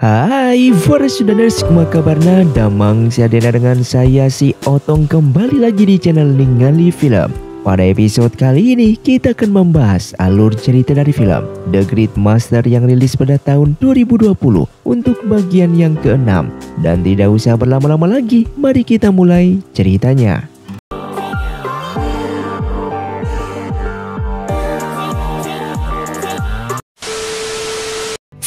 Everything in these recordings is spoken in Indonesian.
Hai para students, semua kabarnya damang seadana dengan saya si Otong kembali lagi di channel Ningali Film. Pada episode kali ini kita akan membahas alur cerita dari film The Great Master yang rilis pada tahun 2020 untuk bagian yang ke-6. Dan tidak usah berlama-lama lagi, mari kita mulai ceritanya.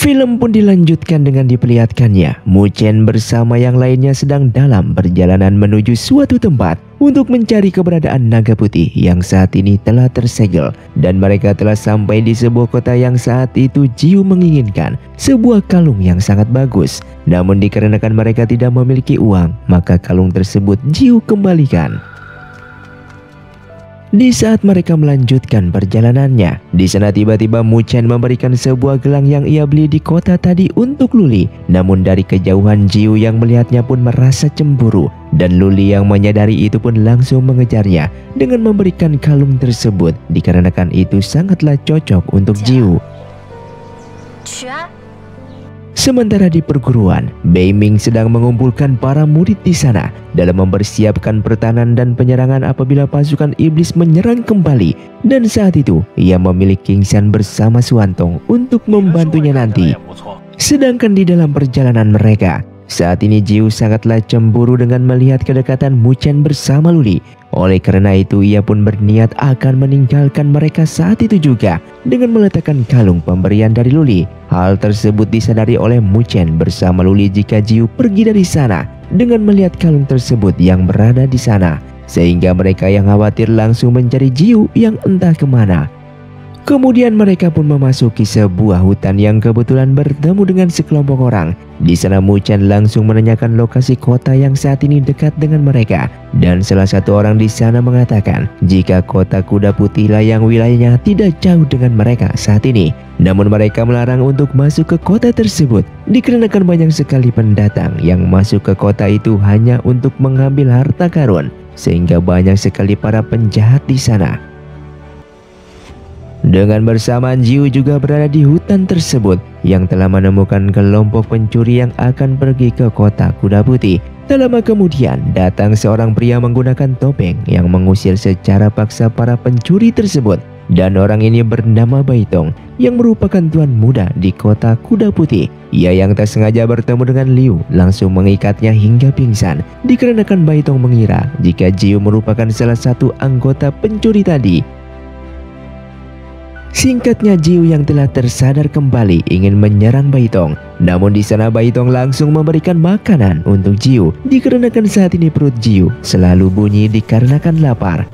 Film pun dilanjutkan dengan diperlihatkannya Mu Chen bersama yang lainnya sedang dalam perjalanan menuju suatu tempat untuk mencari keberadaan naga putih yang saat ini telah tersegel, dan mereka telah sampai di sebuah kota yang saat itu Jiu menginginkan sebuah kalung yang sangat bagus. Namun dikarenakan mereka tidak memiliki uang, maka kalung tersebut Jiu kembalikan. Di saat mereka melanjutkan perjalanannya, di sana tiba-tiba Mu Chen memberikan sebuah gelang yang ia beli di kota tadi untuk Luli. Namun dari kejauhan Jiu yang melihatnya pun merasa cemburu, dan Luli yang menyadari itu pun langsung mengejarnya dengan memberikan kalung tersebut dikarenakan itu sangatlah cocok untuk Jiu. Sementara di perguruan, Bei Ming sedang mengumpulkan para murid di sana dalam mempersiapkan pertahanan dan penyerangan apabila pasukan iblis menyerang kembali. Dan saat itu, ia memilih King Shan bersama Suantong untuk membantunya nanti. Sedangkan di dalam perjalanan mereka, saat ini Jiu sangatlah cemburu dengan melihat kedekatan Mu Chen bersama Luli. Oleh karena itu ia pun berniat akan meninggalkan mereka saat itu juga dengan meletakkan kalung pemberian dari Luli. Hal tersebut disadari oleh Mu Chen bersama Luli jika Jiu pergi dari sana dengan melihat kalung tersebut yang berada di sana, sehingga mereka yang khawatir langsung mencari Jiu yang entah kemana. Kemudian mereka pun memasuki sebuah hutan yang kebetulan bertemu dengan sekelompok orang. Di sana Mu Chen langsung menanyakan lokasi kota yang saat ini dekat dengan mereka. Dan salah satu orang di sana mengatakan jika kota Kuda Putihlah yang wilayahnya tidak jauh dengan mereka saat ini. Namun mereka melarang untuk masuk ke kota tersebut dikarenakan banyak sekali pendatang yang masuk ke kota itu hanya untuk mengambil harta karun, sehingga banyak sekali para penjahat di sana. Dengan bersamaan Jiu juga berada di hutan tersebut yang telah menemukan kelompok pencuri yang akan pergi ke kota Kuda Putih. Tak lama kemudian datang seorang pria menggunakan topeng yang mengusir secara paksa para pencuri tersebut. Dan orang ini bernama Baitong yang merupakan tuan muda di kota Kuda Putih. Ia yang tak sengaja bertemu dengan Liu langsung mengikatnya hingga pingsan dikarenakan Baitong mengira jika Jiu merupakan salah satu anggota pencuri tadi. Singkatnya Jiu yang telah tersadar kembali ingin menyerang Baitong. Namun di sana Baitong langsung memberikan makanan untuk Jiu dikarenakan saat ini perut Jiu selalu bunyi dikarenakan lapar.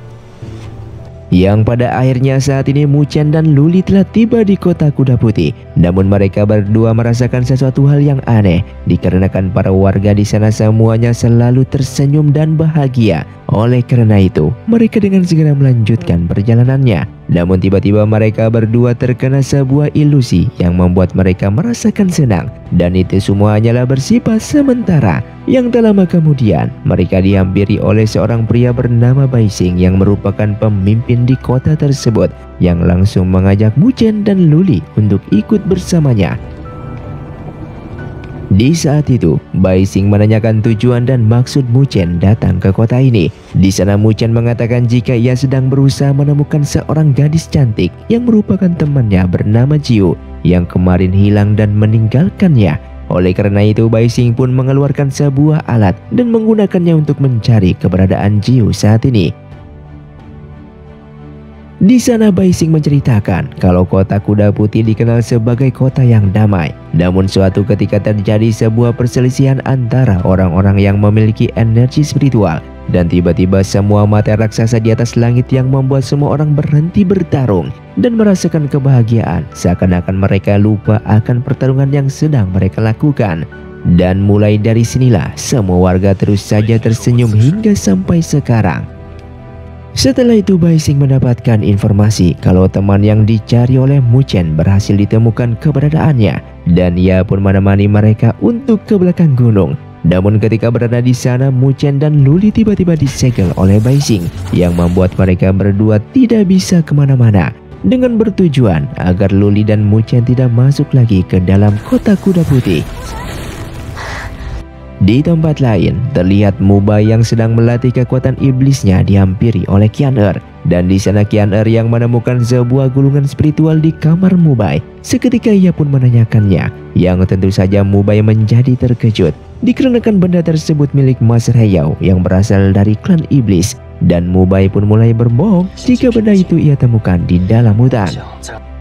Yang pada akhirnya saat ini Mu Chen dan Luli telah tiba di kota Kuda Putih. Namun mereka berdua merasakan sesuatu hal yang aneh dikarenakan para warga di sana semuanya selalu tersenyum dan bahagia. Oleh karena itu mereka dengan segera melanjutkan perjalanannya. Namun tiba-tiba mereka berdua terkena sebuah ilusi yang membuat mereka merasakan senang. Dan itu semua hanyalah bersifat sementara. Yang tak lama kemudian mereka dihampiri oleh seorang pria bernama Bai Xing yang merupakan pemimpin di kota tersebut, yang langsung mengajak Mu Chen dan Luli untuk ikut bersamanya. Di saat itu, Bai Xing menanyakan tujuan dan maksud Mu Chen datang ke kota ini. Di sana Mu Chen mengatakan jika ia sedang berusaha menemukan seorang gadis cantik yang merupakan temannya bernama Jiu yang kemarin hilang dan meninggalkannya. Oleh karena itu Bai Xing pun mengeluarkan sebuah alat dan menggunakannya untuk mencari keberadaan Jiu saat ini. Di sana Bai Xing menceritakan kalau kota Kuda Putih dikenal sebagai kota yang damai. Namun suatu ketika terjadi sebuah perselisihan antara orang-orang yang memiliki energi spiritual. Dan tiba-tiba semua mata raksasa di atas langit yang membuat semua orang berhenti bertarung dan merasakan kebahagiaan, seakan-akan mereka lupa akan pertarungan yang sedang mereka lakukan. Dan mulai dari sinilah semua warga terus saja tersenyum hingga sampai sekarang. Setelah itu Bai Xing mendapatkan informasi kalau teman yang dicari oleh Mu Chen berhasil ditemukan keberadaannya, dan ia pun menemani mereka untuk ke belakang gunung. Namun ketika berada di sana Mu Chen dan Luli tiba-tiba disegel oleh Bai Xing yang membuat mereka berdua tidak bisa kemana-mana. dengan bertujuan agar Luli dan Muchen tidak masuk lagi ke dalam kota kuda putih. Di tempat lain, terlihat Mubai yang sedang melatih kekuatan iblisnya dihampiri oleh Qian-Er. Dan di sana Qian-Er yang menemukan sebuah gulungan spiritual di kamar Mubai. Seketika ia pun menanyakannya, yang tentu saja Mubai menjadi terkejut. Dikarenakan benda tersebut milik Master Heyao yang berasal dari klan iblis. Dan Mubai pun mulai berbohong jika benda itu ia temukan di dalam hutan.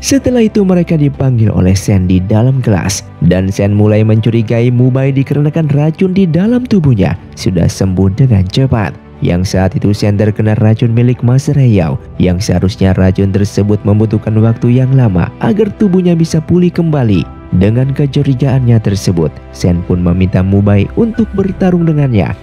Setelah itu mereka dipanggil oleh Sen di dalam kelas, dan Sen mulai mencurigai Mubai dikarenakan racun di dalam tubuhnya sudah sembuh dengan cepat. Yang saat itu Sen terkena racun milik Master Heyao, yang seharusnya racun tersebut membutuhkan waktu yang lama agar tubuhnya bisa pulih kembali. Dengan kecurigaannya tersebut, Sen pun meminta Mubai untuk bertarung dengannya.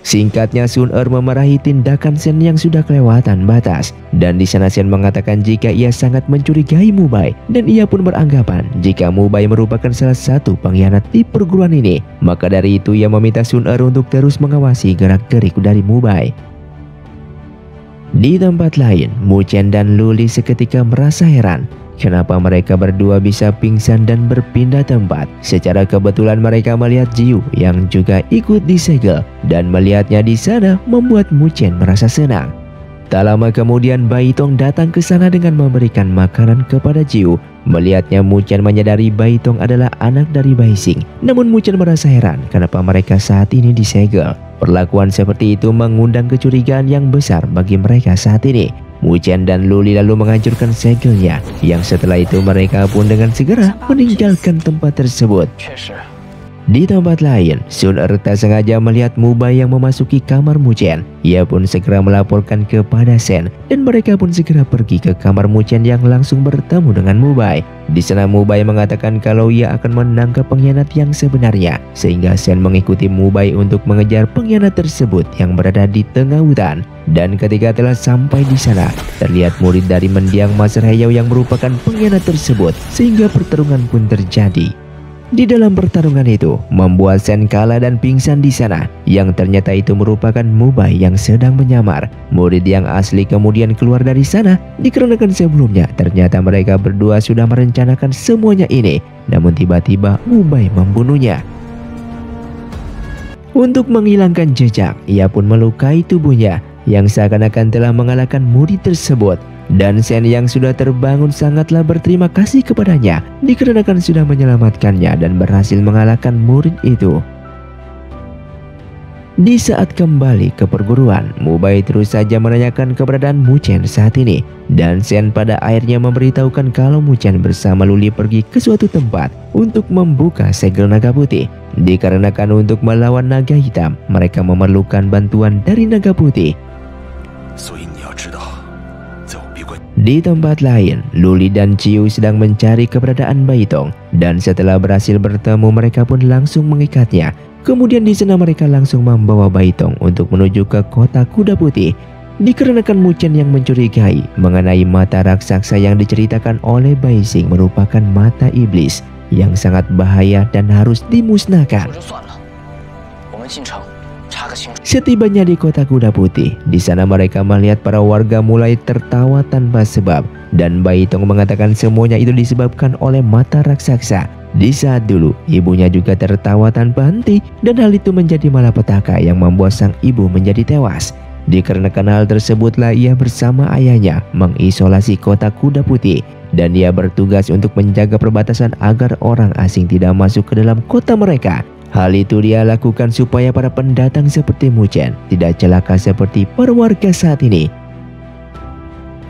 Singkatnya, Sun-Er memarahi tindakan Sen yang sudah kelewatan batas. Dan di sana Sen mengatakan jika ia sangat mencurigai Mubai. Dan ia pun beranggapan jika Mubai merupakan salah satu pengkhianat di perguruan ini. Maka dari itu ia meminta Sun-Er untuk terus mengawasi gerak-gerik dari Mubai. Di tempat lain, Muchen dan Luli seketika merasa heran. Kenapa mereka berdua bisa pingsan dan berpindah tempat? Secara kebetulan mereka melihat Jiu yang juga ikut disegel, dan melihatnya di sana membuat Muchen merasa senang. Tak lama kemudian Baitong datang ke sana dengan memberikan makanan kepada Jiu. Melihatnya Muchen menyadari Baitong adalah anak dari Baising. Namun Muchen merasa heran kenapa mereka saat ini disegel. Perlakuan seperti itu mengundang kecurigaan yang besar bagi mereka saat ini. Muchen dan Luli lalu menghancurkan segelnya, yang setelah itu mereka pun dengan segera meninggalkan tempat tersebut. Di tempat lain, Sun-Er tak sengaja melihat Mubai yang memasuki kamar Muchen. Ia pun segera melaporkan kepada Sen, dan mereka pun segera pergi ke kamar Muchen yang langsung bertemu dengan Mubai. Di sana Mubai mengatakan kalau ia akan menangkap pengkhianat yang sebenarnya, sehingga Sen mengikuti Mubai untuk mengejar pengkhianat tersebut yang berada di tengah hutan. Dan ketika telah sampai di sana, terlihat murid dari mendiang Master Heyao yang merupakan pengkhianat tersebut, sehingga pertarungan pun terjadi. Di dalam pertarungan itu, membuat Sen kalah dan pingsan di sana, yang ternyata itu merupakan Mubai yang sedang menyamar. Murid yang asli kemudian keluar dari sana, dikarenakan sebelumnya ternyata mereka berdua sudah merencanakan semuanya ini. Namun tiba-tiba Mubai membunuhnya. Untuk menghilangkan jejak, ia pun melukai tubuhnya, yang seakan-akan telah mengalahkan murid tersebut. Dan Sen yang sudah terbangun sangatlah berterima kasih kepadanya dikarenakan sudah menyelamatkannya dan berhasil mengalahkan murid itu. Di saat kembali ke perguruan, Mubai terus saja menanyakan keberadaan Muchen saat ini. Dan Sen pada akhirnya memberitahukan kalau Muchen bersama Luli pergi ke suatu tempat untuk membuka segel naga putih. Dikarenakan untuk melawan naga hitam, mereka memerlukan bantuan dari naga putih. Di tempat lain, Luli dan Ciu sedang mencari keberadaan Baitong, dan setelah berhasil bertemu mereka pun langsung mengikatnya. Kemudian di sana mereka langsung membawa Baitong untuk menuju ke kota kuda putih. Dikarenakan Muchen yang mencurigai mengenai mata raksasa yang diceritakan oleh Baising merupakan mata iblis yang sangat bahaya dan harus dimusnahkan. Setibanya di kota kuda putih, di sana mereka melihat para warga mulai tertawa tanpa sebab, dan Baitong mengatakan semuanya itu disebabkan oleh mata raksasa. Di saat dulu, ibunya juga tertawa tanpa henti, dan hal itu menjadi malapetaka yang membuat sang ibu menjadi tewas. Dikarenakan hal tersebutlah ia bersama ayahnya mengisolasi kota kuda putih, dan ia bertugas untuk menjaga perbatasan agar orang asing tidak masuk ke dalam kota mereka. Hal itu dia lakukan supaya para pendatang seperti Muchen tidak celaka seperti para warga saat ini.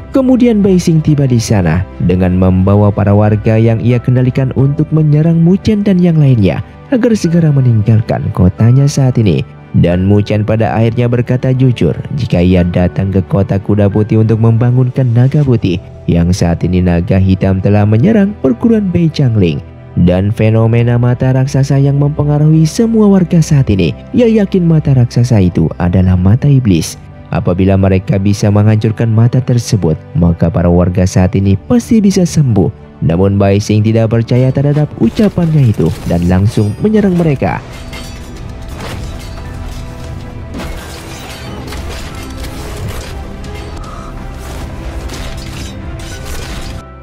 Kemudian Baising tiba di sana dengan membawa para warga yang ia kendalikan untuk menyerang Muchen dan yang lainnya agar segera meninggalkan kotanya saat ini. Dan Muchen pada akhirnya berkata jujur jika ia datang ke kota kuda putih untuk membangunkan naga putih, yang saat ini naga hitam telah menyerang perguruan Bei Changling. Dan fenomena mata raksasa yang mempengaruhi semua warga saat ini, ia yakin mata raksasa itu adalah mata iblis. Apabila mereka bisa menghancurkan mata tersebut, maka para warga saat ini pasti bisa sembuh Namun Bai Xing tidak percaya terhadap ucapannya itu dan langsung menyerang mereka.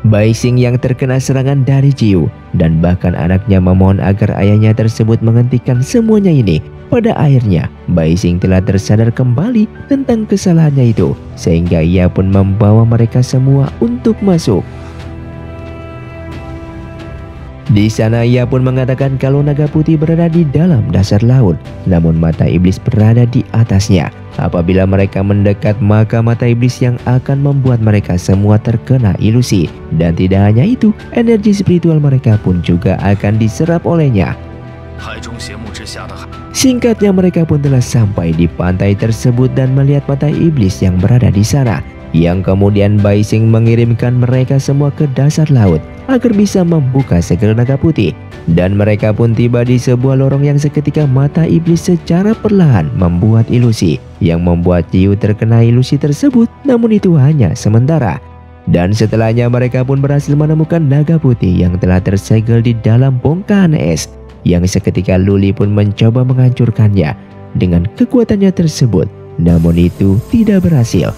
Bai Xing yang terkena serangan dari Jiu dan bahkan anaknya memohon agar ayahnya tersebut menghentikan semuanya ini. Pada akhirnya Bai Xing telah tersadar kembali tentang kesalahannya itu, sehingga ia pun membawa mereka semua untuk masuk. Di sana ia pun mengatakan kalau naga putih berada di dalam dasar laut, namun mata iblis berada di atasnya. Apabila mereka mendekat, maka mata iblis yang akan membuat mereka semua terkena ilusi. Dan tidak hanya itu, energi spiritual mereka pun juga akan diserap olehnya. Singkatnya, mereka pun telah sampai di pantai tersebut dan melihat mata iblis yang berada di sana, yang kemudian Bai Xing mengirimkan mereka semua ke dasar laut agar bisa membuka segel naga putih. Dan mereka pun tiba di sebuah lorong yang seketika mata iblis secara perlahan membuat ilusi, yang membuat Jiu terkena ilusi tersebut, namun itu hanya sementara. Dan setelahnya mereka pun berhasil menemukan naga putih yang telah tersegel di dalam bongkahan es, yang seketika Luli pun mencoba menghancurkannya dengan kekuatannya tersebut, namun itu tidak berhasil.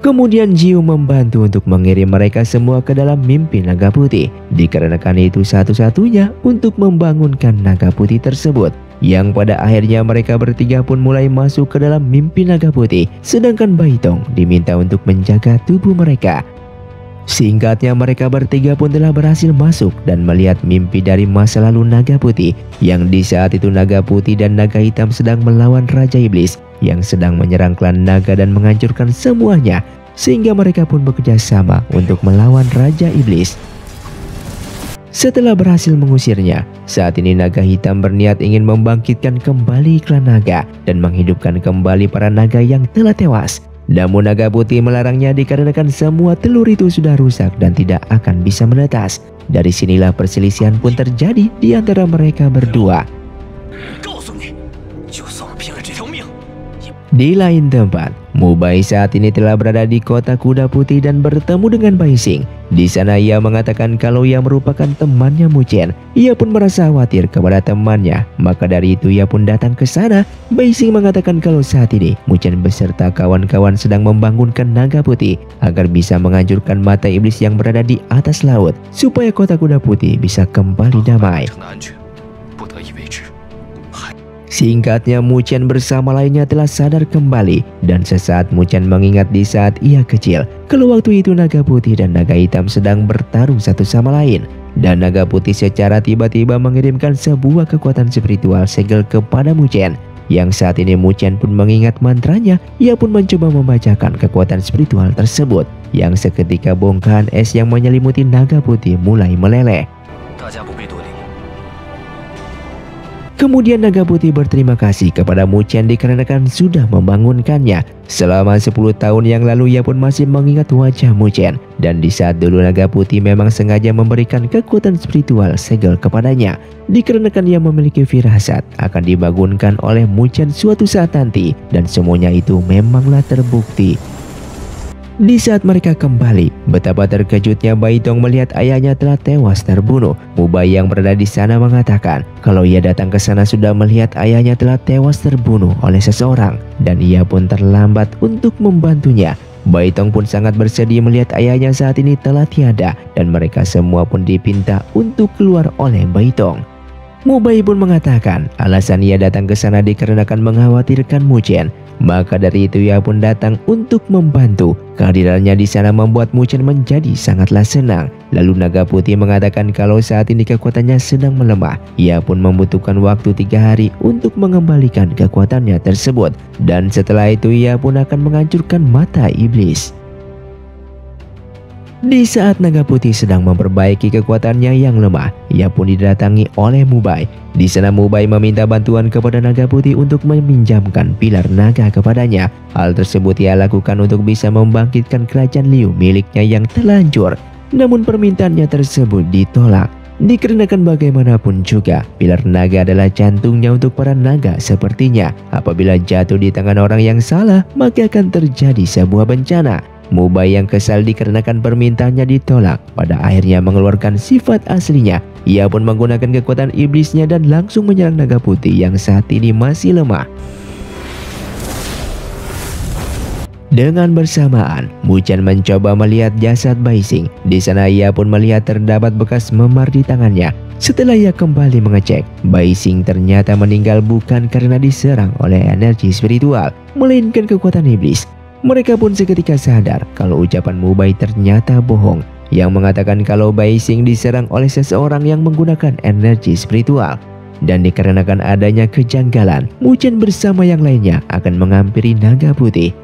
Kemudian Jiu membantu untuk mengirim mereka semua ke dalam mimpi naga putih, dikarenakan itu satu-satunya untuk membangunkan naga putih tersebut, yang pada akhirnya mereka bertiga pun mulai masuk ke dalam mimpi naga putih, sedangkan Baitong diminta untuk menjaga tubuh mereka. Singkatnya, mereka bertiga pun telah berhasil masuk dan melihat mimpi dari masa lalu naga putih, yang di saat itu naga putih dan naga hitam sedang melawan Raja Iblis yang sedang menyerang klan naga dan menghancurkan semuanya, sehingga mereka pun bekerja sama untuk melawan Raja Iblis. Setelah berhasil mengusirnya, saat ini naga hitam berniat ingin membangkitkan kembali klan naga dan menghidupkan kembali para naga yang telah tewas. Namun naga putih melarangnya dikarenakan semua telur itu sudah rusak dan tidak akan bisa menetas. Dari sinilah perselisihan pun terjadi di antara mereka berdua. Di lain tempat, Mubai saat ini telah berada di kota kuda putih dan bertemu dengan Bai Xing. Di sana ia mengatakan kalau ia merupakan temannya Mu Chen. Ia pun merasa khawatir kepada temannya, maka dari itu ia pun datang ke sana. Bai Xing mengatakan kalau saat ini Mu Chen beserta kawan-kawan sedang membangunkan naga putih agar bisa menghancurkan mata iblis yang berada di atas laut, supaya kota kuda putih bisa kembali damai. Singkatnya, Mu Chen bersama lainnya telah sadar kembali, dan sesaat Mu Chen mengingat di saat ia kecil, kalau waktu itu naga putih dan naga hitam sedang bertarung satu sama lain, dan naga putih secara tiba-tiba mengirimkan sebuah kekuatan spiritual segel kepada Mu Chen. Yang saat ini Mu Chen pun mengingat mantranya, ia pun mencoba membacakan kekuatan spiritual tersebut, yang seketika bongkahan es yang menyelimuti naga putih mulai meleleh. Kemudian naga putih berterima kasih kepada Mu Chen dikarenakan sudah membangunkannya. Selama 10 tahun yang lalu ia pun masih mengingat wajah Mu Chen, dan di saat dulu naga putih memang sengaja memberikan kekuatan spiritual segel kepadanya, dikarenakan ia memiliki firasat akan dibangunkan oleh Mu Chen suatu saat nanti, dan semuanya itu memanglah terbukti. Di saat mereka kembali, betapa terkejutnya Baitong melihat ayahnya telah tewas terbunuh. Mubai yang berada di sana mengatakan kalau ia datang ke sana sudah melihat ayahnya telah tewas terbunuh oleh seseorang, dan ia pun terlambat untuk membantunya. Baitong pun sangat bersedih melihat ayahnya saat ini telah tiada, dan mereka semua pun dipinta untuk keluar oleh Baitong. Mubai pun mengatakan alasan ia datang ke sana dikarenakan mengkhawatirkan Mu Chen. Maka dari itu ia pun datang untuk membantu. Kehadirannya di sana membuat Mu Chen menjadi sangatlah senang. Lalu naga putih mengatakan kalau saat ini kekuatannya sedang melemah. Ia pun membutuhkan waktu 3 hari untuk mengembalikan kekuatannya tersebut. Dan setelah itu ia pun akan menghancurkan mata iblis. Di saat naga putih sedang memperbaiki kekuatannya yang lemah, ia pun didatangi oleh Mubai. Di sana Mubai meminta bantuan kepada naga putih untuk meminjamkan pilar naga kepadanya. Hal tersebut ia lakukan untuk bisa membangkitkan kerajaan Liu miliknya yang telah hancur. Namun permintaannya tersebut ditolak. Dikarenakan bagaimanapun juga, pilar naga adalah jantungnya untuk para naga sepertinya. Apabila jatuh di tangan orang yang salah, maka akan terjadi sebuah bencana. Mubai yang kesal dikarenakan permintaannya ditolak pada akhirnya mengeluarkan sifat aslinya. Ia pun menggunakan kekuatan iblisnya dan langsung menyerang naga putih yang saat ini masih lemah. Dengan bersamaan, Muchen mencoba melihat jasad Baixing. Di sana ia pun melihat terdapat bekas memar di tangannya. Setelah ia kembali mengecek, Baixing ternyata meninggal bukan karena diserang oleh energi spiritual, melainkan kekuatan iblis. Mereka pun seketika sadar kalau ucapan Mubai ternyata bohong, yang mengatakan kalau Baixing diserang oleh seseorang yang menggunakan energi spiritual. Dan dikarenakan adanya kejanggalan, Muchen bersama yang lainnya akan menghampiri naga putih.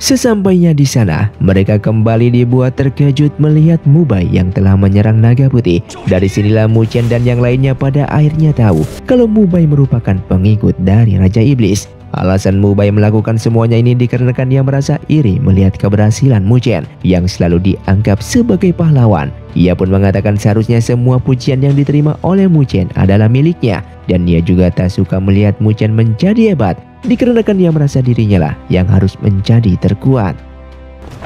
Sesampainya di sana, mereka kembali dibuat terkejut melihat Mubai yang telah menyerang naga putih. Dari sinilah Muchen dan yang lainnya pada akhirnya tahu kalau Mubai merupakan pengikut dari Raja Iblis. Alasan Mubai melakukan semuanya ini dikarenakan ia merasa iri melihat keberhasilan Muchen yang selalu dianggap sebagai pahlawan. Ia pun mengatakan seharusnya semua pujian yang diterima oleh Muchen adalah miliknya, dan ia juga tak suka melihat Muchen menjadi hebat dikarenakan ia merasa dirinya lah yang harus menjadi terkuat.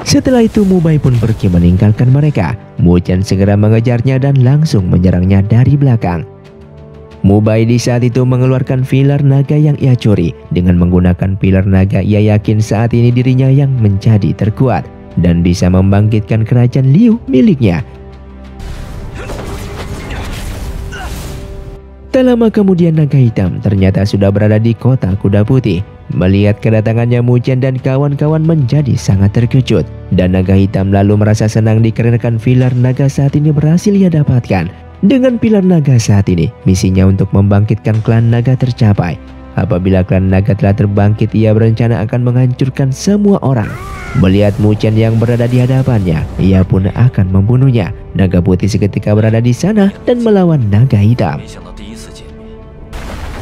Setelah itu Mubai pun pergi meninggalkan mereka. Muchen segera mengejarnya dan langsung menyerangnya dari belakang. Mubai di saat itu mengeluarkan pilar naga yang ia curi. Dengan menggunakan pilar naga, ia yakin saat ini dirinya yang menjadi terkuat dan bisa membangkitkan kerajaan Liu miliknya. Tak lama kemudian naga hitam ternyata sudah berada di kota kuda putih. Melihat kedatangannya Muchen dan kawan-kawan menjadi sangat terkejut. Dan naga hitam lalu merasa senang dikarenakan pilar naga saat ini berhasil ia dapatkan. Dengan pilar naga saat ini, misinya untuk membangkitkan klan naga tercapai. Apabila klan naga telah terbangkit, ia berencana akan menghancurkan semua orang. Melihat Muchen yang berada di hadapannya, ia pun akan membunuhnya. Naga putih seketika berada di sana dan melawan naga hitam.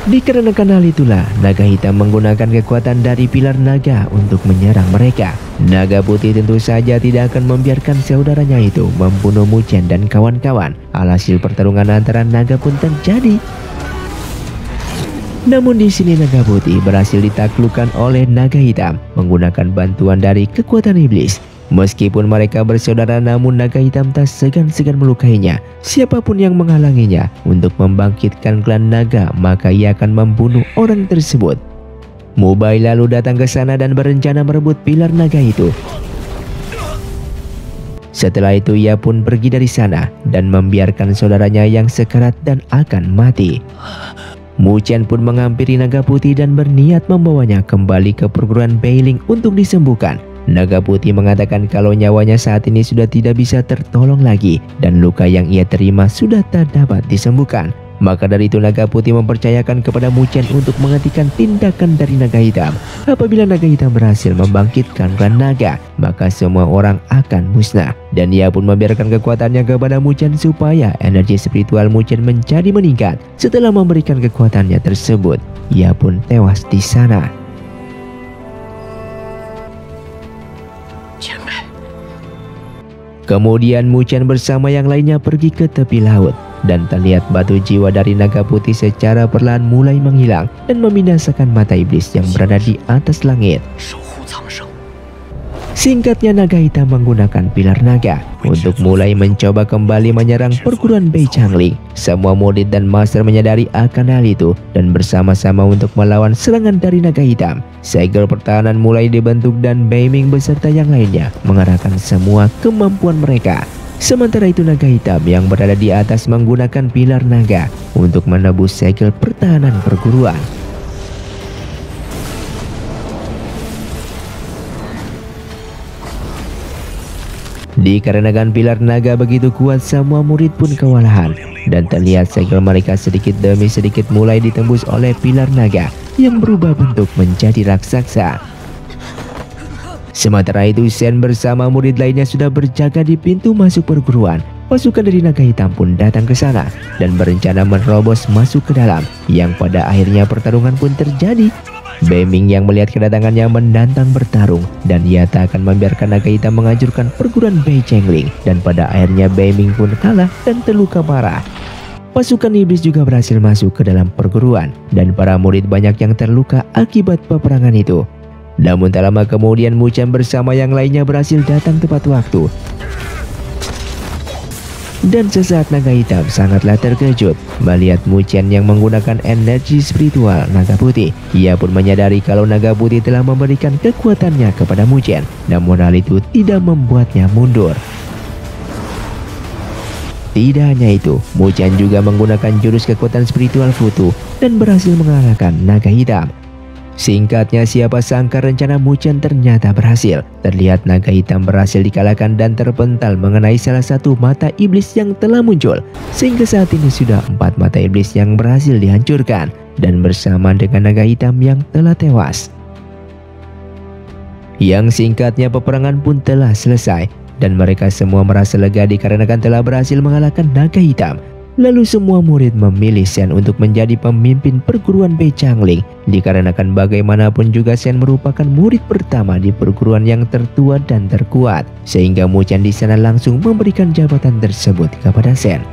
Dikarenakan hal itulah, naga hitam menggunakan kekuatan dari pilar naga untuk menyerang mereka. Naga putih tentu saja tidak akan membiarkan saudaranya itu membunuh Muchen dan kawan-kawan. Alhasil pertarungan antara naga pun terjadi. Namun di sini naga putih berhasil ditaklukkan oleh naga hitam menggunakan bantuan dari kekuatan iblis. Meskipun mereka bersaudara, namun naga hitam tak segan-segan melukainya. Siapapun yang menghalanginya untuk membangkitkan klan naga, maka ia akan membunuh orang tersebut. Mubai lalu datang ke sana dan berencana merebut pilar naga itu. Setelah itu ia pun pergi dari sana dan membiarkan saudaranya yang sekarat dan akan mati. Muchen pun menghampiri naga putih dan berniat membawanya kembali ke perguruan Beiling untuk disembuhkan. Naga putih mengatakan kalau nyawanya saat ini sudah tidak bisa tertolong lagi dan luka yang ia terima sudah tak dapat disembuhkan. Maka dari itu naga putih mempercayakan kepada Muchen untuk menghentikan tindakan dari naga hitam. Apabila naga hitam berhasil membangkitkan klan naga, maka semua orang akan musnah. Dan ia pun membiarkan kekuatannya kepada Muchen supaya energi spiritual Muchen menjadi meningkat. Setelah memberikan kekuatannya tersebut, ia pun tewas di sana. Kemudian Muchen bersama yang lainnya pergi ke tepi laut dan terlihat batu jiwa dari naga putih secara perlahan mulai menghilang dan membinasakan mata iblis yang berada di atas langit. Singkatnya naga hitam menggunakan pilar naga untuk mulai mencoba kembali menyerang perguruan Bei Changling. Semua murid dan master menyadari akan hal itu dan bersama-sama untuk melawan serangan dari naga hitam. Segel pertahanan mulai dibentuk dan Bei Ming beserta yang lainnya mengerahkan semua kemampuan mereka. Sementara itu naga hitam yang berada di atas menggunakan pilar naga untuk menebus segel pertahanan perguruan. Dikarenakan pilar naga begitu kuat, semua murid pun kewalahan dan terlihat segel mereka sedikit demi sedikit mulai ditembus oleh pilar naga yang berubah bentuk menjadi raksasa. Sementara itu Shen bersama murid lainnya sudah berjaga di pintu masuk perguruan. Pasukan dari naga hitam pun datang ke sana dan berencana menerobos masuk ke dalam, yang pada akhirnya pertarungan pun terjadi. Bei Ming yang melihat kedatangannya menantang bertarung dan ia tak akan membiarkan naga hitam menghancurkan perguruan Bei Changling, dan pada akhirnya Bei Ming pun kalah dan terluka parah. Pasukan iblis juga berhasil masuk ke dalam perguruan dan para murid banyak yang terluka akibat peperangan itu. Namun tak lama kemudian Mu Chen bersama yang lainnya berhasil datang tepat waktu. Dan sesaat naga hitam sangatlah terkejut melihat Mu Chen yang menggunakan energi spiritual naga putih. Ia pun menyadari kalau naga putih telah memberikan kekuatannya kepada Mu Chen, namun hal itu tidak membuatnya mundur. Tidak hanya itu, Mu Chen juga menggunakan jurus kekuatan spiritual Futu dan berhasil mengalahkan naga hitam. Singkatnya, siapa sangka rencana Mu Chen ternyata berhasil. Terlihat naga hitam berhasil dikalahkan dan terpental mengenai salah satu mata iblis yang telah muncul. Sehingga saat ini sudah 4 mata iblis yang berhasil dihancurkan dan bersama dengan naga hitam yang telah tewas. Yang singkatnya peperangan pun telah selesai dan mereka semua merasa lega dikarenakan telah berhasil mengalahkan naga hitam. Lalu semua murid memilih Shen untuk menjadi pemimpin perguruan Bei Changling, dikarenakan bagaimanapun juga Shen merupakan murid pertama di perguruan yang tertua dan terkuat, sehingga Mu Chen di sana langsung memberikan jabatan tersebut kepada Shen.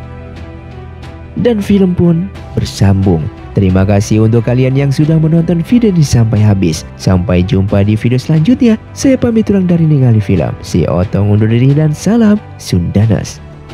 Dan film pun bersambung. Terima kasih untuk kalian yang sudah menonton video ini sampai habis. Sampai jumpa di video selanjutnya. Saya pamit ulang dari Ningali Film. Si Otong undur diri dan salam Sundanus.